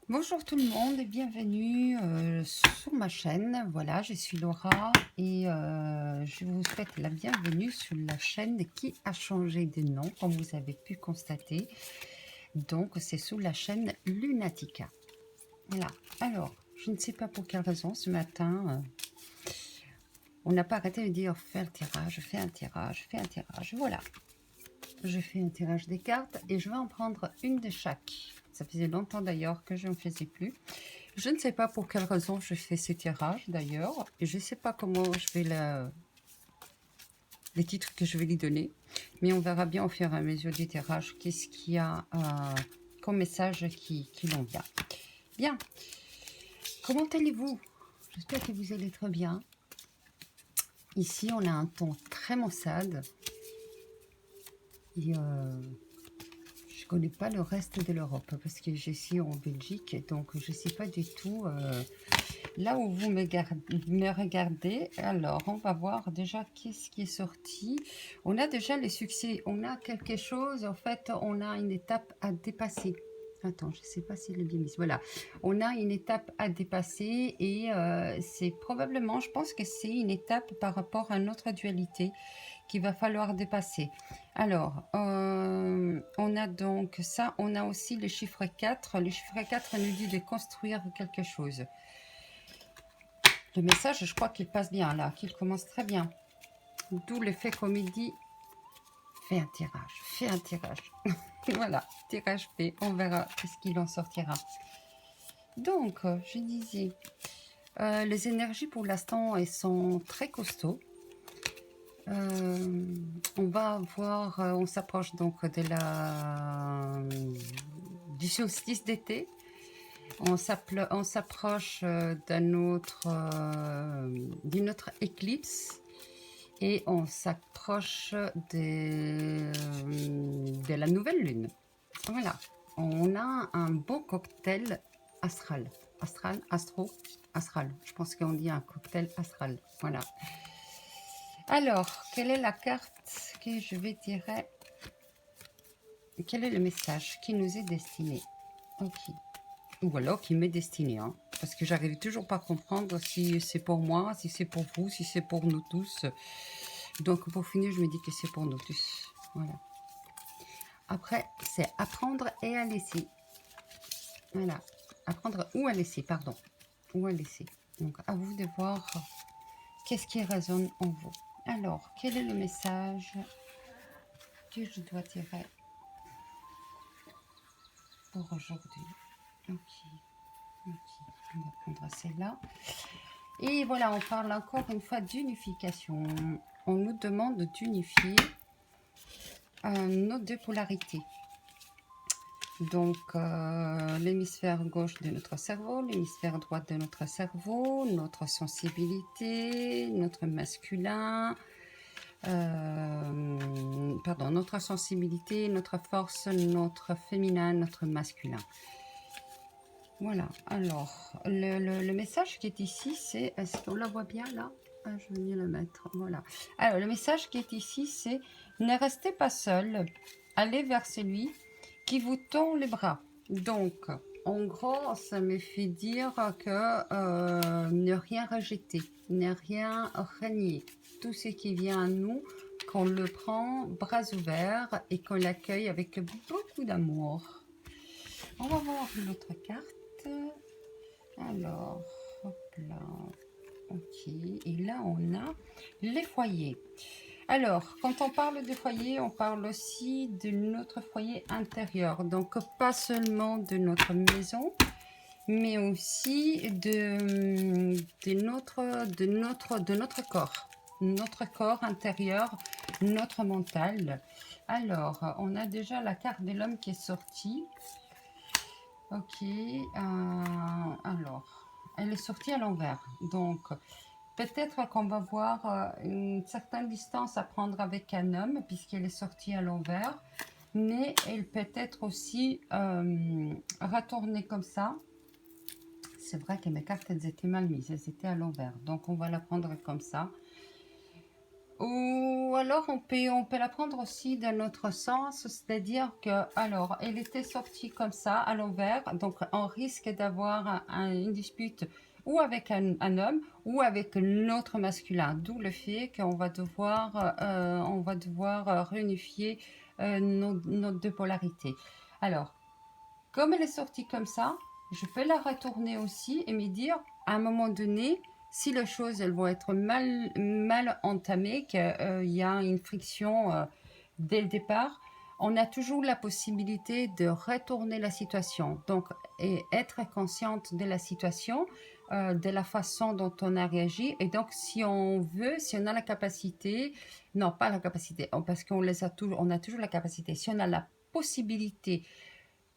Bonjour tout le monde et bienvenue sur ma chaîne. Voilà, je suis Laura et je vous souhaite la bienvenue sur la chaîne qui a changé de nom, comme vous avez pu constater. Donc, c'est sous la chaîne Lunatica. Voilà. Alors, je ne sais pas pour quelle raison, ce matin, on n'a pas arrêté de dire fais un tirage, fais un tirage, fais un tirage. Voilà. Je fais un tirage des cartes et je vais en prendre une de chaque. Ça faisait longtemps d'ailleurs que je ne faisais plus. Je ne sais pas pour quelle raison je fais ce tirage d'ailleurs. Et je ne sais pas comment je vais les titres que je vais lui donner. Mais on verra bien au fur et à mesure du tirage qu'est-ce qu'il y a comme message qui l'en vient. Bien. Comment allez-vous? J'espère que vous allez très bien. Ici, on a un ton très maussade. Et je connais pas le reste de l'Europe parce que je suis en Belgique. Donc, je ne sais pas du tout... là où vous me regardez, alors on va voir déjà qu'est-ce qui est sorti. On a déjà les succès, on a quelque chose, en fait, on a une étape à dépasser. Attends, je ne sais pas si le bien mis. Voilà, on a une étape à dépasser et c'est probablement, je pense que c'est une étape par rapport à notre dualité qu'il va falloir dépasser. Alors, on a donc ça, on a aussi le chiffre 4. Le chiffre 4 nous dit de construire quelque chose. Le message, je crois qu'il passe bien là, qu'il commence très bien. D'où le fait comme il dit, fais un tirage, fais un tirage. Voilà, tirage fait, on verra ce qu'il en sortira. Donc, je disais, les énergies pour l'instant, elles sont très costauds. On va voir, on s'approche donc du solstice d'été. On s'approche d'une autre éclipse. Et on s'approche de la nouvelle lune. Voilà. On a un beau cocktail astral. Astral. Je pense qu'on dit un cocktail astral. Voilà. Alors, quelle est la carte que je vais tirer? Quel est le message qui nous est destiné? Ok. Ou alors qui m'est destiné. Hein, parce que j'arrive toujours pas à comprendre si c'est pour moi, si c'est pour vous, si c'est pour nous tous. Donc pour finir, je me dis que c'est pour nous tous. Voilà. Après, c'est apprendre et à laisser. Voilà. Apprendre ou à laisser, pardon. Ou à laisser. Donc à vous de voir qu'est-ce qui résonne en vous. Alors, quel est le message que je dois tirer pour aujourd'hui? Ok. On va prendre celle-là. Et voilà, on parle encore une fois d'unification. On nous demande d'unifier nos deux polarités. Donc, l'hémisphère gauche de notre cerveau, l'hémisphère droit de notre cerveau, notre sensibilité, notre masculin, notre sensibilité, notre force, notre féminin, notre masculin. Voilà, alors, le message qui est ici, c'est, est-ce qu'on la voit bien là? Ah, je vais venir le mettre, voilà. Alors, le message qui est ici, c'est, ne restez pas seul, allez vers celui qui vous tend les bras. Donc, en gros, ça me fait dire que ne rien rejeter, ne rien renier. Tout ce qui vient à nous, qu'on le prend bras ouverts et qu'on l'accueille avec beaucoup d'amour. On va voir une autre carte. Alors, hop là. Ok, et là on a les foyers. Alors, quand on parle de foyer, on parle aussi de notre foyer intérieur. Donc, pas seulement de notre maison, mais aussi de notre corps. Notre corps intérieur, notre mental. Alors, on a déjà la carte de l'homme qui est sortie. Ok, alors, elle est sortie à l'envers. Donc, peut-être qu'on va voir une certaine distance à prendre avec un homme, puisqu'elle est sortie à l'envers. Mais elle peut être aussi retournée comme ça. C'est vrai que mes cartes, elles étaient mal mises. Elles étaient à l'envers. Donc, on va la prendre comme ça. Ou alors on peut la prendre aussi dans autre sens, c'est-à-dire que, alors, elle était sortie comme ça, à l'envers, donc on risque d'avoir une dispute ou avec un homme ou avec l'autre masculin, d'où le fait on va devoir réunifier nos deux polarités. Alors, comme elle est sortie comme ça, je peux la retourner aussi et me dire, à un moment donné, si les choses elles vont être mal entamées, qu'il y a une friction dès le départ, on a toujours la possibilité de retourner la situation. Donc, et être consciente de la situation, de la façon dont on a réagi. Et donc, si on veut, si on a la capacité, non, pas la capacité, parce qu'on les a toujours, on a toujours la capacité. Si on a la possibilité,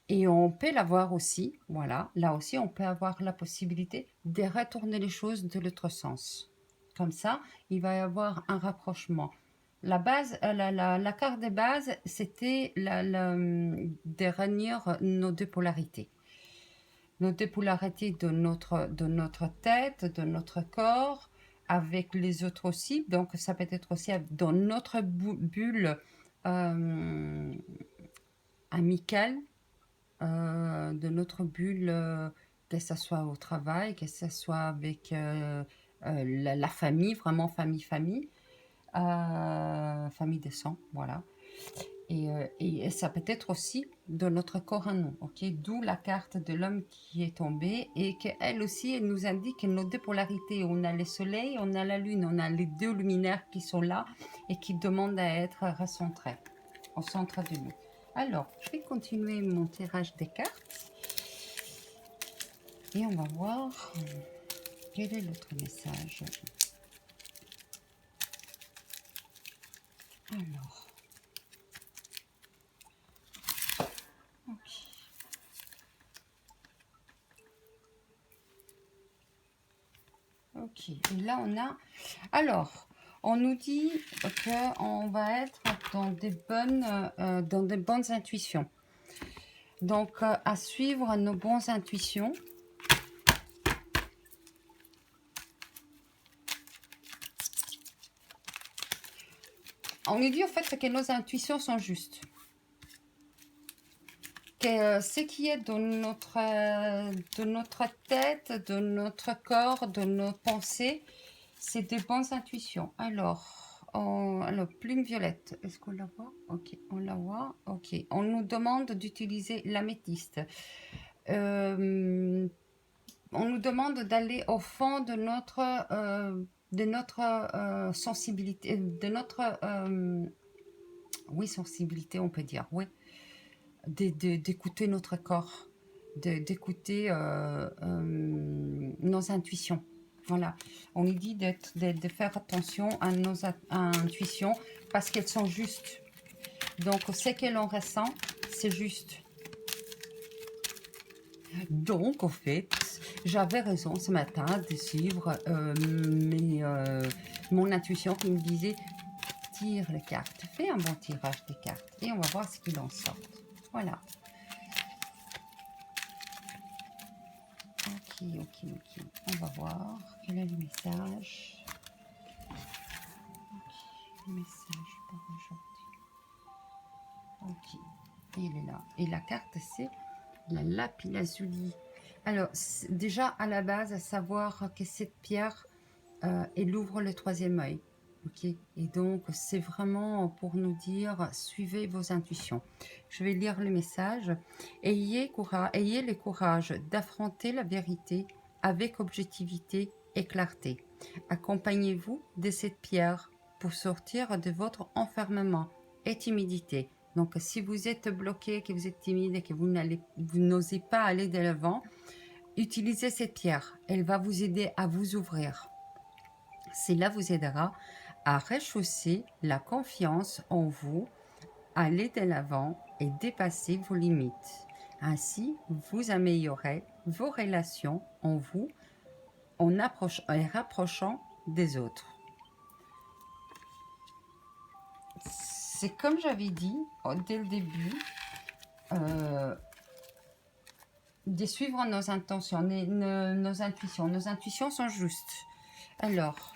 et on peut l'avoir aussi, voilà, là aussi on peut avoir la possibilité de retourner les choses de l'autre sens. Comme ça, il va y avoir un rapprochement. La base, la carte de base, c'était de réunir nos deux polarités. Nos deux polarités de notre tête, de notre corps, avec les autres aussi. Donc ça peut être aussi dans notre bulle amicale, de notre bulle, que ce soit au travail, que ce soit avec la famille, vraiment famille, famille de sang, voilà. Et ça peut être aussi de notre corps à nous, ok? D'où la carte de l'homme qui est tombée et qu'elle aussi, elle nous indique nos deux polarités. On a le soleil, on a la lune, on a les deux luminaires qui sont là et qui demandent à être recentrés au centre de nous. Alors, je vais continuer mon tirage des cartes et on va voir quel est l'autre message. Alors, ok, et là on a, alors, on nous dit qu'on va être dans des bonnes intuitions. Donc, à suivre nos bonnes intuitions. On nous dit au fait que nos intuitions sont justes. Que ce qui est de notre tête, de notre corps, de nos pensées, c'est des bonnes intuitions. Alors, plume violette, est-ce qu'on la voit? Ok, on la voit. Ok, on nous demande d'utiliser l'améthyste. On nous demande d'aller au fond de notre sensibilité, de notre oui, sensibilité, on peut dire, oui, d'écouter notre corps, d'écouter nos intuitions. Voilà, on nous dit de faire attention à nos intuitions parce qu'elles sont justes. Donc, ce que l'on ressent, c'est juste. Donc, au fait, j'avais raison ce matin de suivre mon intuition qui me disait tire les cartes, fais un bon tirage des cartes et on va voir ce qu'il en sort. Voilà. Ok. On va voir quel est le message. Ok, le message pour aujourd'hui. Ok, il est là. Et la carte, c'est la lapis-lazuli. Alors, déjà à la base, à savoir que cette pierre, elle ouvre le troisième œil. Ok, et donc c'est vraiment pour nous dire suivez vos intuitions. Je vais lire le message. Ayez le courage d'affronter la vérité avec objectivité et clarté. Accompagnez-vous de cette pierre pour sortir de votre enfermement et timidité. Donc si vous êtes bloqué, que vous êtes timide et que vous n'osez pas aller de l'avant, utilisez cette pierre. Elle va vous aider à vous ouvrir. Cela vous aidera à rechausser la confiance en vous, aller de l'avant et dépasser vos limites. Ainsi, vous améliorez vos relations en vous en rapprochant des autres. C'est comme j'avais dit dès le début, de suivre nos intentions, nos intuitions. Nos intuitions sont justes. Alors,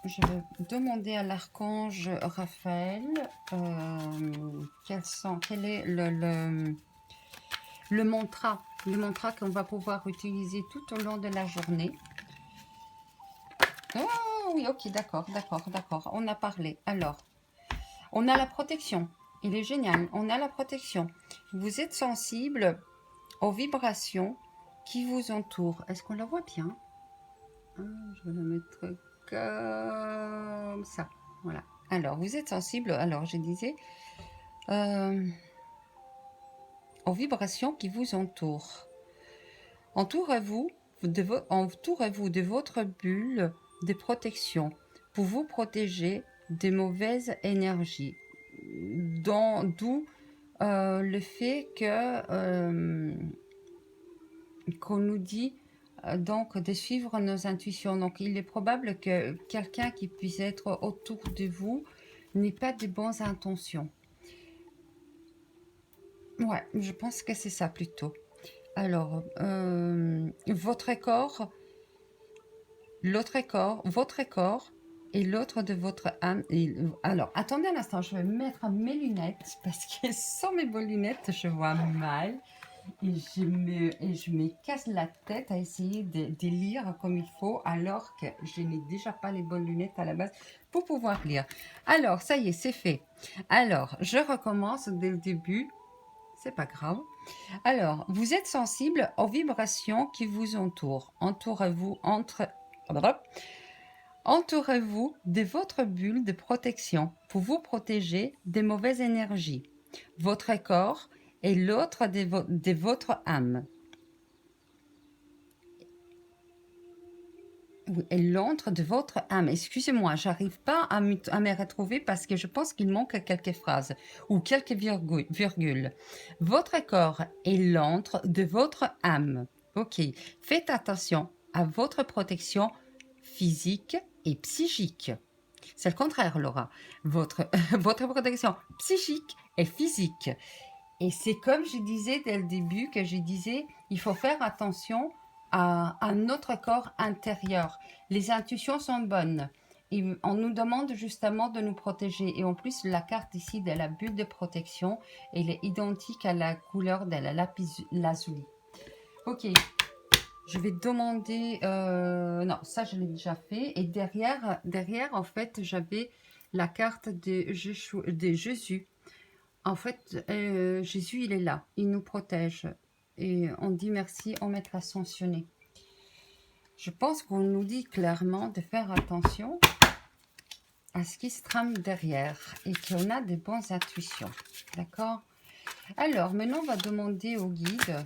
je vais demander à l'archange Raphaël quel est le mantra qu'on va pouvoir utiliser tout au long de la journée. Oh oui, ok, d'accord, on a parlé. Alors, on a la protection. Il est génial, on a la protection. Vous êtes sensible aux vibrations qui vous entourent. Est-ce qu'on la voit bien? Je vais la mettre comme ça. Voilà. Alors, vous êtes sensible, alors je disais, aux vibrations qui vous entourent. Entourez-vous de votre bulle de protection pour vous protéger des mauvaises énergies. D'où le fait qu'on nous dit donc de suivre nos intuitions. Donc il est probable que quelqu'un qui puisse être autour de vous n'ait pas de bonnes intentions. Ouais, je pense que c'est ça plutôt. Alors, votre corps et l'autre de votre âme. Alors, attendez un instant, je vais mettre mes lunettes parce que sans mes bonnes lunettes, je vois mal. Et je me casse la tête à essayer de lire comme il faut alors que je n'ai déjà pas les bonnes lunettes à la base pour pouvoir lire. Alors, ça y est, c'est fait. Alors, je recommence dès le début. C'est pas grave. Alors, vous êtes sensible aux vibrations qui vous entourent. Entourez-vous de votre bulle de protection pour vous protéger des mauvaises énergies. Votre corps est l'autre de votre âme. Et l'antre de votre âme. Excusez-moi, j'arrive pas à me retrouver parce que je pense qu'il manque quelques phrases ou quelques virgules. Votre corps est l'antre de votre âme. Ok. Faites attention à votre protection physique et psychique. C'est le contraire, Laura. Votre protection psychique et physique. Et c'est comme je disais dès le début que je disais, il faut faire attention à notre corps intérieur. Les intuitions sont bonnes. Et on nous demande justement de nous protéger. Et en plus, la carte ici de la bulle de protection, elle est identique à la couleur de la lapis lazuli. Ok, je vais demander... non, ça je l'ai déjà fait. Et derrière en fait, j'avais la carte de Jésus. En fait, Jésus, il est là. Il nous protège. Et on dit merci au maître ascensionné. Je pense qu'on nous dit clairement de faire attention à ce qui se trame derrière et qu'on a des bonnes intuitions. D'accord? Alors, maintenant, on va demander au guide.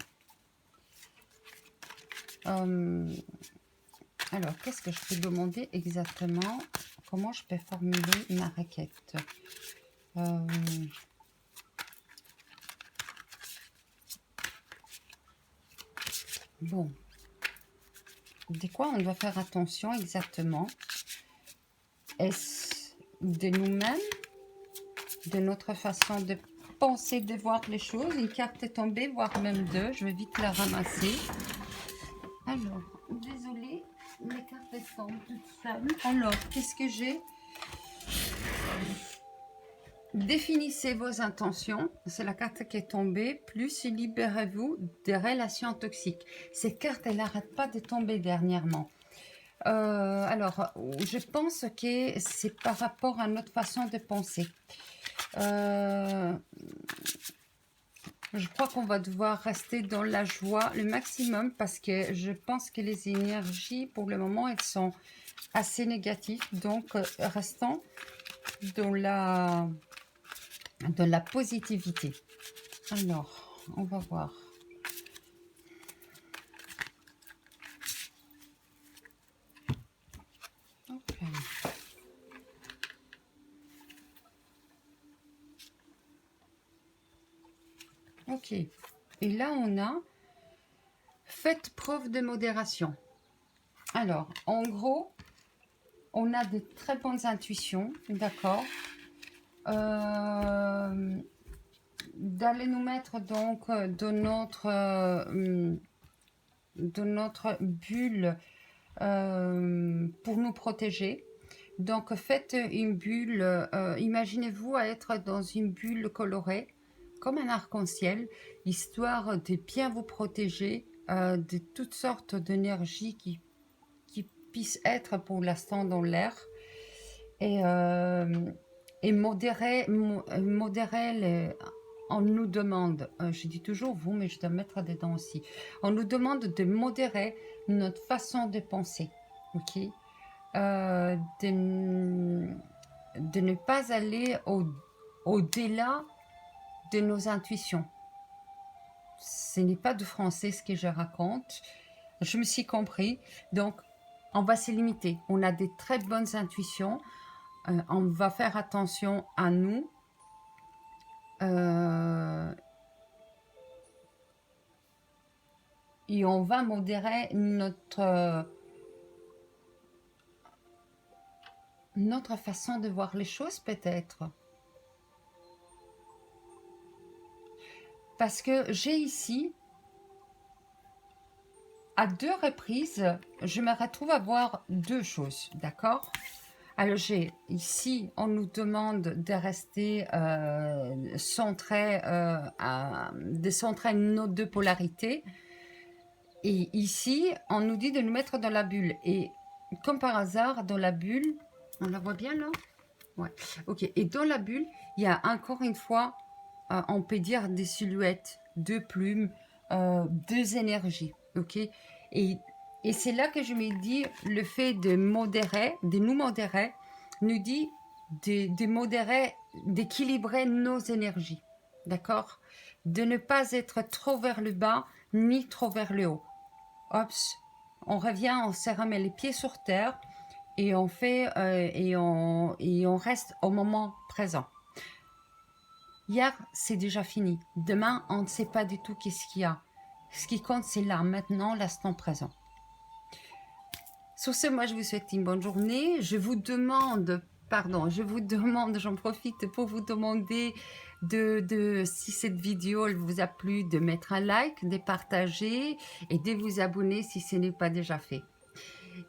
Alors, qu'est-ce que je peux demander exactement? Comment je peux formuler ma requête? Bon. De quoi on doit faire attention exactement? Est-ce de nous-mêmes, de notre façon de penser, de voir les choses? Une carte est tombée, voire même deux. Je vais vite la ramasser. Alors, désolée, les cartes tombent toutes seules. Alors, qu'est-ce que j'ai? Définissez vos intentions. C'est la carte qui est tombée. Plus libérez-vous des relations toxiques. Cette carte, elle n'arrête pas de tomber dernièrement. Alors, je pense que c'est par rapport à notre façon de penser. Je crois qu'on va devoir rester dans la joie le maximum parce que je pense que les énergies, pour le moment, elles sont assez négatives. Donc, restons dans la positivité. Alors, on va voir. Ok. Et là, on a faites preuve de modération. Alors, en gros, on a de très bonnes intuitions, d'accord, d'aller nous mettre donc de notre bulle pour nous protéger. Donc, faites une bulle, imaginez-vous à être dans une bulle colorée, comme un arc-en-ciel, histoire de bien vous protéger de toutes sortes d'énergies qui puissent être pour l'instant dans l'air. Et modérer on nous demande, je dis toujours vous, mais je dois mettre dedans aussi, on nous demande de modérer notre façon de penser, ok, de ne pas aller au-delà de nos intuitions. Ce n'est pas de français ce que je raconte, je me suis compris, donc on va se limiter, on a des très bonnes intuitions. On va faire attention à nous. Et on va modérer notre façon de voir les choses peut-être. Parce que j'ai ici, à 2 reprises, je me retrouve à voir 2 choses, d'accord? Alors j'ai ici, on nous demande de rester centré, de centrer nos 2 polarités. Et ici, on nous dit de nous mettre dans la bulle. Et comme par hasard, dans la bulle, on la voit bien là? Ouais. Ok. Et dans la bulle, il y a encore une fois, on peut dire des silhouettes, 2 plumes, 2 énergies. Ok. Et c'est là que je me dis, le fait de modérer, de nous modérer, nous dit de modérer, d'équilibrer nos énergies. D'accord? De ne pas être trop vers le bas, ni trop vers le haut. Hop, on revient, on se remet les pieds sur terre et on fait et on reste au moment présent. Hier, c'est déjà fini. Demain, on ne sait pas du tout qu'est-ce qu'il y a. Ce qui compte, c'est là, maintenant, l'instant présent. Sur ce, moi, je vous souhaite une bonne journée. Je vous demande, j'en profite pour vous demander si cette vidéo elle vous a plu, de mettre un like, de partager et de vous abonner si ce n'est pas déjà fait.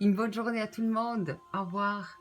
Une bonne journée à tout le monde. Au revoir.